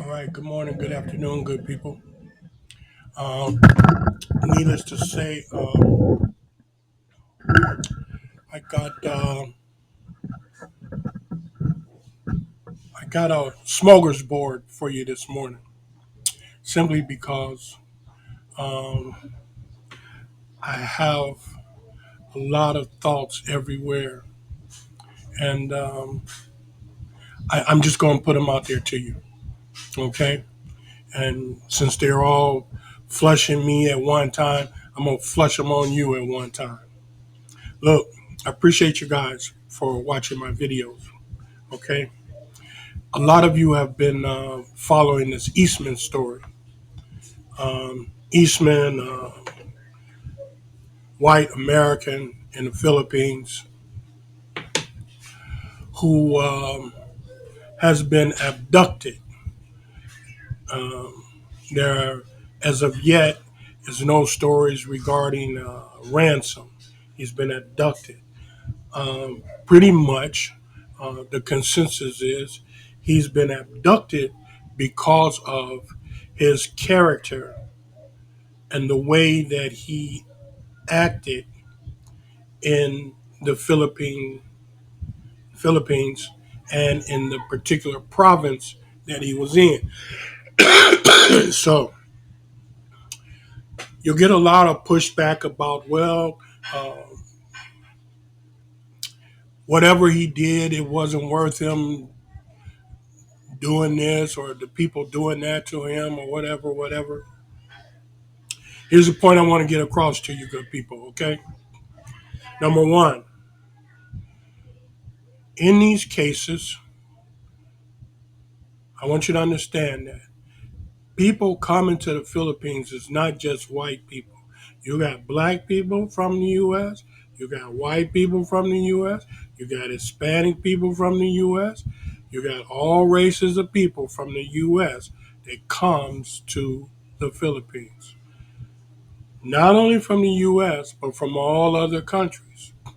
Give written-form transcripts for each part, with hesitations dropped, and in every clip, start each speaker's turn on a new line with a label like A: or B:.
A: All right. Good morning, good afternoon, good people. Um, Needless to say, I got I got a smorgasbord for you this morning, simply because um, I have a lot of thoughts everywhere, and I'm just going to put them out there to you, okay? And since they're all flushing me at one time, I'm gonna flush them on you at one time. Look, I appreciate you guys for watching my videos, okay? A lot of you have been following this Eastman story. Eastman, white American in the Philippines, who has been abducted. There, as of yet, is no stories regarding ransom. He's been abducted. Pretty much, the consensus is he's been abducted because of his character and the way that he acted in the Philippines and in the particular province that he was in. So you'll get a lot of pushback about, well, uh, whatever he did, it wasn't worth him doing this or the people doing that to him or whatever, whatever. Here's the point I want to get across to you, good people, okay? Number one, in these cases, I want you to understand that people coming to the Philippines is not just white people. You got black people from the U.S., you got white people from the U.S., you got Hispanic people from the U.S., you got all races of people from the U.S. that comes to the Philippines. Not only from the U.S., but from all other countries. A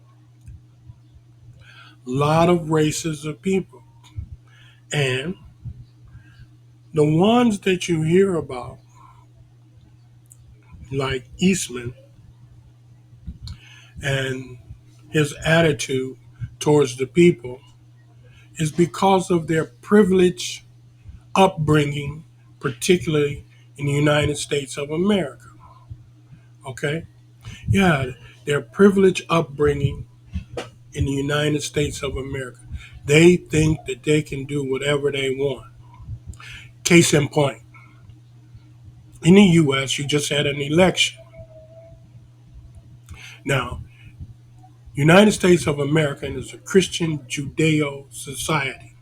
A: lot of races of people. And the ones that you hear about, like Eastman, and his attitude towards the people is because of their privileged upbringing, particularly in the United States of America. Okay? Yeah, their privileged upbringing in the United States of America. They think that they can do whatever they want. Case in point, in the U.S., you just had an election. Now, United States of America is a Christian Judeo society.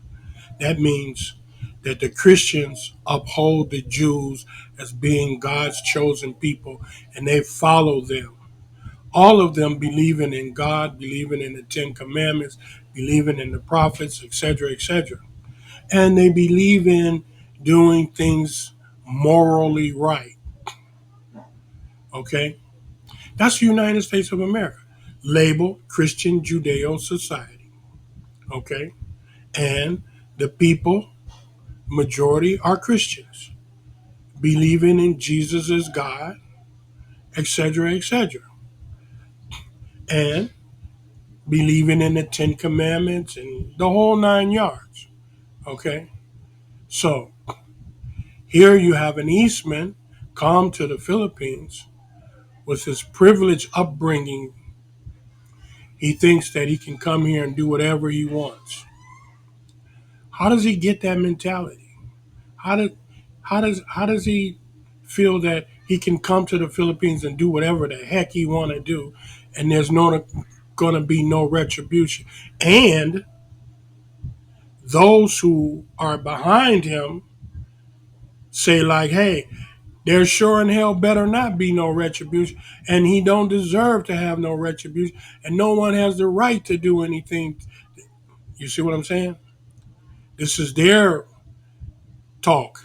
A: That means that the Christians uphold the Jews as being God's chosen people and they follow them. All of them believing in God, believing in the Ten Commandments, believing in the prophets, etc., etc. And they believe in doing things morally right. Okay? That's the United States of America. Labeled Christian Judeo Society. Okay? And the people, majority, are Christians, believing in Jesus as God, etc., etc., and believing in the Ten Commandments and the whole nine yards. Okay? So here you have an Eastman come to the Philippines with his privileged upbringing. He thinks that he can come here and do whatever he wants. How does he get that mentality? How does how does he feel that he can come to the Philippines and do whatever the heck he want to do, and there's no going to be no retribution? And those who are behind him say like, "Hey, there sure in hell better not be no retribution, and he don't deserve to have no retribution, and no one has the right to do anything." You see what I'm saying? This is their talk.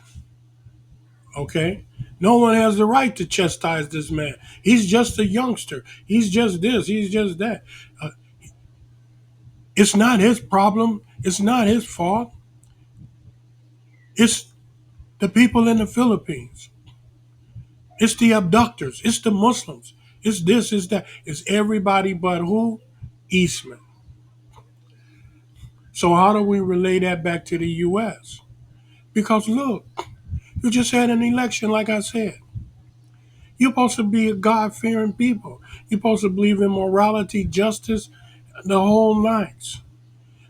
A: Okay? No one has the right to chastise this man. He's just a youngster. He's just this. He's just that. Uh, it's not his problem. It's not his fault. It's The people in the Philippines. It's the abductors. It's the Muslims. It's this, it's that. It's everybody but who? Eastman. So how do we relay that back to the U.S.? Because look, you just had an election, like I said. You're supposed to be a God fearing people. You're supposed to believe in morality, justice, the whole nights.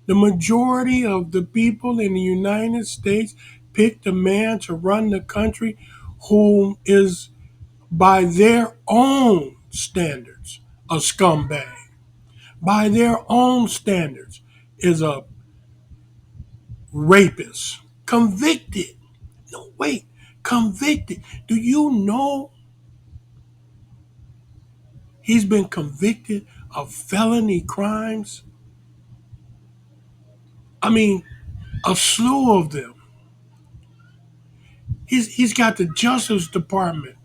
A: The majority of the people in the United States picked a man to run the country who is, by their own standards, a scumbag. By their own standards, is a rapist. Convicted. No, wait. Convicted. Do you know he's been convicted of felony crimes? I mean, a slew of them. He's got the Justice Department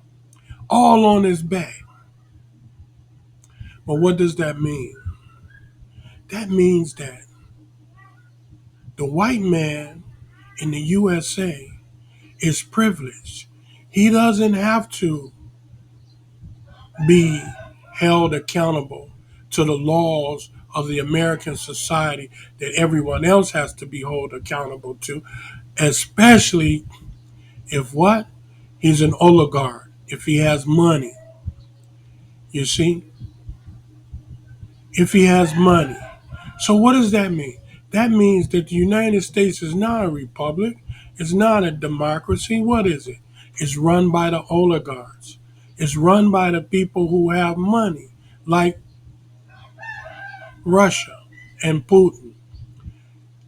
A: all on his back. But what does that mean? That means that the white man in the USA is privileged. He doesn't have to be held accountable to the laws of the American society that everyone else has to be held accountable to, especially if what? He's an oligarch, if he has money. You see? If he has money. So what does that mean? That means that the United States is not a republic. It's not a democracy. What is it? It's run by the oligarchs. It's run by the people who have money, like Russia and Putin.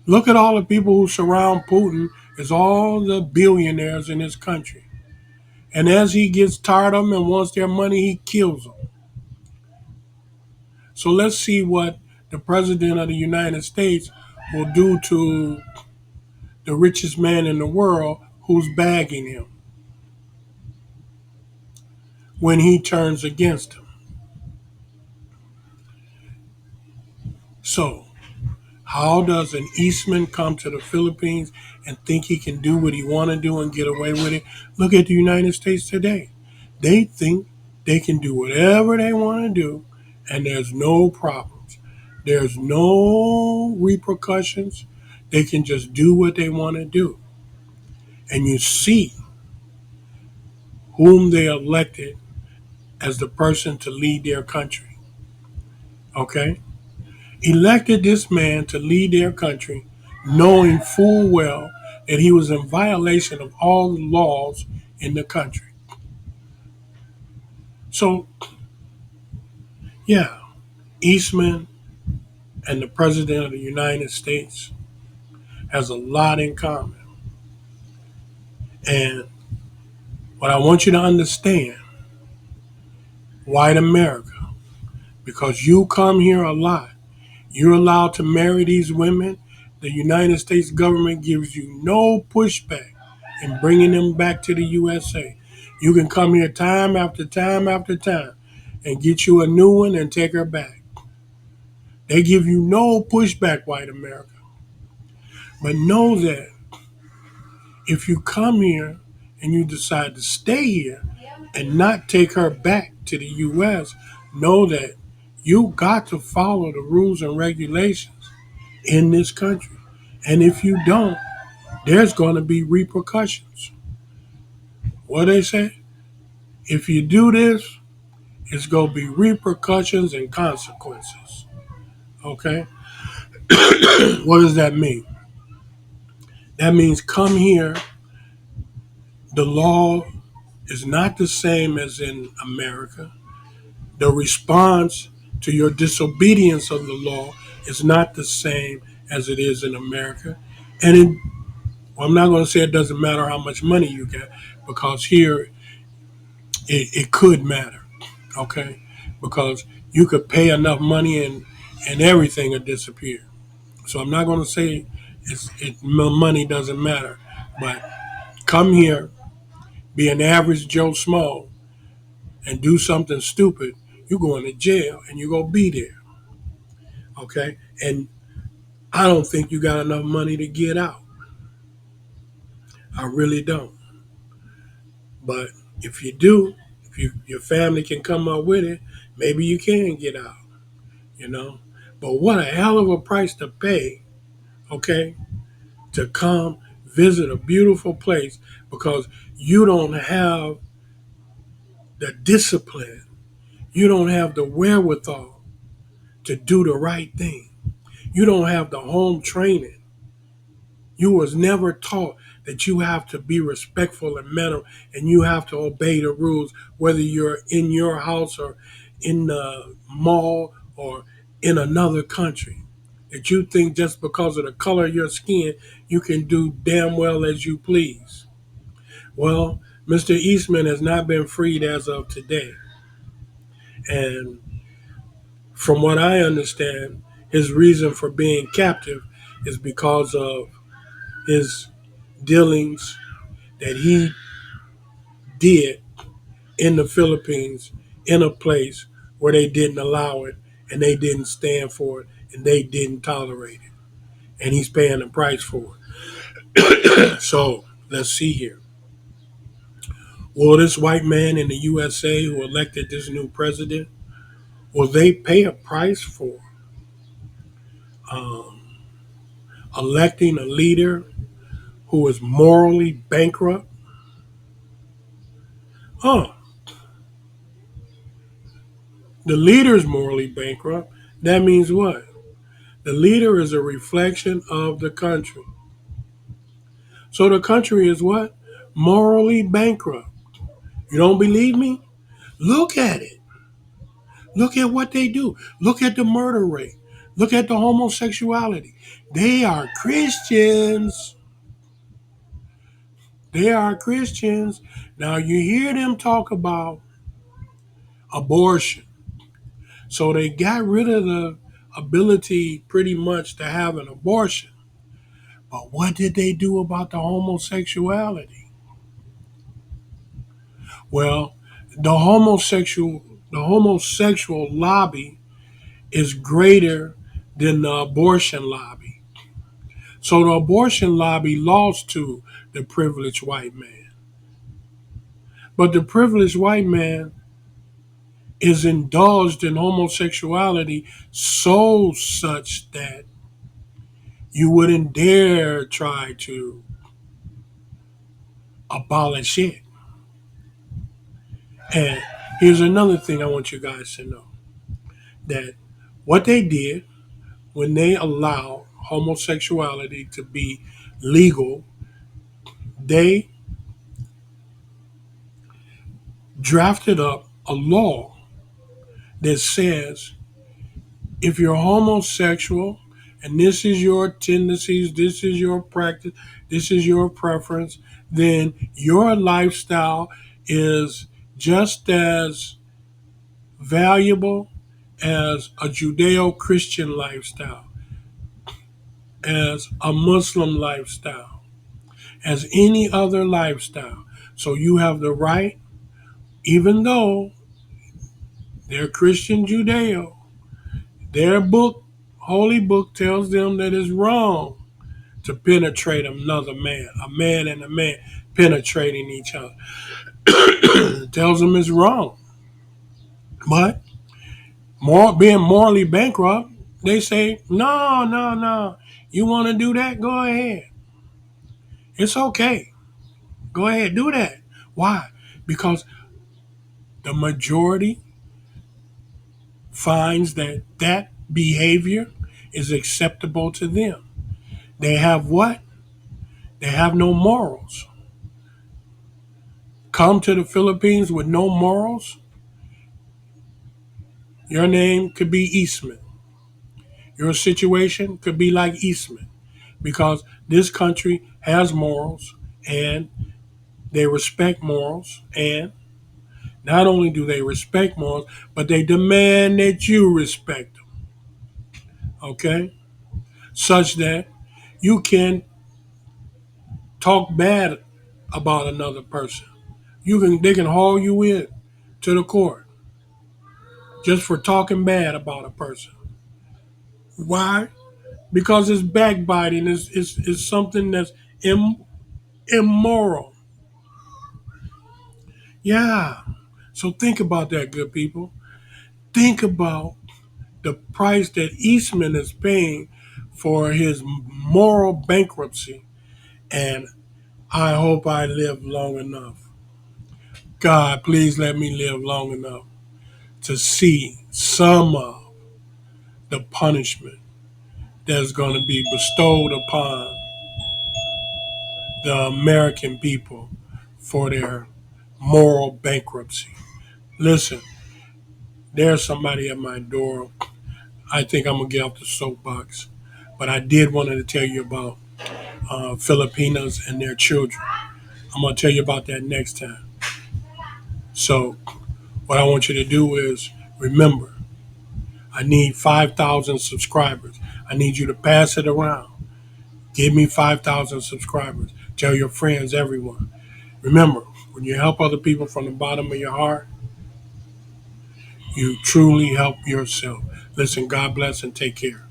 A: Look at all the people who surround Putin as all the billionaires in his country. And as he gets tired of them and wants their money, he kills them. So let's see what the president of the United States will do to the richest man in the world who's bagging him when he turns against him. So, how does an Eastman come to the Philippines and think he can do what he want to do and get away with it? Look at the United States today. They think they can do whatever they want to do and there's no problems. There's no repercussions. They can just do what they want to do. And you see whom they elected as the person to lead their country. Okay? Elected this man to lead their country, knowing full well that he was in violation of all the laws in the country. So, yeah, Eastman and the President of the United States has a lot in common. And what I want you to understand, white America, because you come here a lot, you're allowed to marry these women. The United States government gives you no pushback in bringing them back to the USA. You can come here time after time after time and get you a new one and take her back. They give you no pushback, white America. But know that if you come here and you decide to stay here and not take her back to the US, know that you got to follow the rules and regulations in this country. And if you don't, there's going to be repercussions. What they say? If you do this, it's going to be repercussions and consequences. Okay? What does that mean? That means come here. The law is not the same as in America. The response to your disobedience of the law is not the same as it is in America. And well, I'm not going to say it doesn't matter how much money you get, because here it could matter, okay? Because you could pay enough money and everything would disappear. So I'm not going to say money doesn't matter, but come here, be an average Joe Small, and do something stupid, you're going to jail and you're going to be there, okay? And I don't think you got enough money to get out. I really don't. But if you do, if your family can come up with it, maybe you can get out, you know. But what a hell of a price to pay, okay, to come visit a beautiful place because you don't have the discipline, you don't have the wherewithal to do the right thing. You don't have the home training. You was never taught that you have to be respectful and manner and you have to obey the rules, whether you're in your house or in the mall or in another country. That you think just because of the color of your skin, you can do damn well as you please. Well, Mr. Eastman has not been freed as of today. And from what I understand, his reason for being captive is because of his dealings that he did in the Philippines in a place where they didn't allow it and they didn't stand for it and they didn't tolerate it. And he's paying the price for it. So let's see here. Will this white man in the USA who elected this new president, will they pay a price for um, electing a leader who is morally bankrupt? Oh, the leader is morally bankrupt. That means what? The leader is a reflection of the country. So the country is what? Morally bankrupt. You don't believe me? Look at it. Look at what they do. Look at the murder rate. Look at the homosexuality. They are Christians. They are Christians. Now you hear them talk about abortion. So they got rid of the ability pretty much to have an abortion. But what did they do about the homosexuality? Well, the homosexual lobby is greater than the abortion lobby. So the abortion lobby lost to the privileged white man. But the privileged white man is indulged in homosexuality so such that you wouldn't dare try to abolish it. And here's another thing I want you guys to know that what they did when they allowed homosexuality to be legal, they drafted up a law that says if you're homosexual and this is your tendencies, this is your practice, this is your preference, then your lifestyle is just as valuable as a Judeo Christian lifestyle, as a Muslim lifestyle, as any other lifestyle. So you have the right, even though they're Christian Judeo, their book, holy book, tells them that it's wrong to penetrate another man, a man and a man penetrating each other. It tells them it's wrong. But being morally bankrupt, they say, no, no, no. You want to do that? Go ahead. It's okay. Go ahead, do that. Why? Because the majority finds that that behavior is acceptable to them. They have what? They have no morals. Come to the Philippines with no morals, your name could be Eastman. Your situation could be like Eastman because this country has morals and they respect morals. And not only do they respect morals, but they demand that you respect them. Okay? Such that you can talk bad about another person. They can haul you in to the court just for talking bad about a person. Why? Because it's backbiting. It's something that's immoral. Yeah. So think about that, good people. Think about the price that Eastman is paying for his moral bankruptcy. And I hope I live long enough. God, please let me live long enough to see some of the punishment that's going to be bestowed upon the American people for their moral bankruptcy. Listen, there's somebody at my door. I think I'm going to get off the soapbox. But I did want to tell you about Filipinos and their children. I'm going to tell you about that next time. So, what I want you to do is remember, I need 5,000 subscribers. I need you to pass it around. Give me 5,000 subscribers. Tell your friends, everyone. Remember, when you help other people from the bottom of your heart, you truly help yourself. Listen, God bless and take care.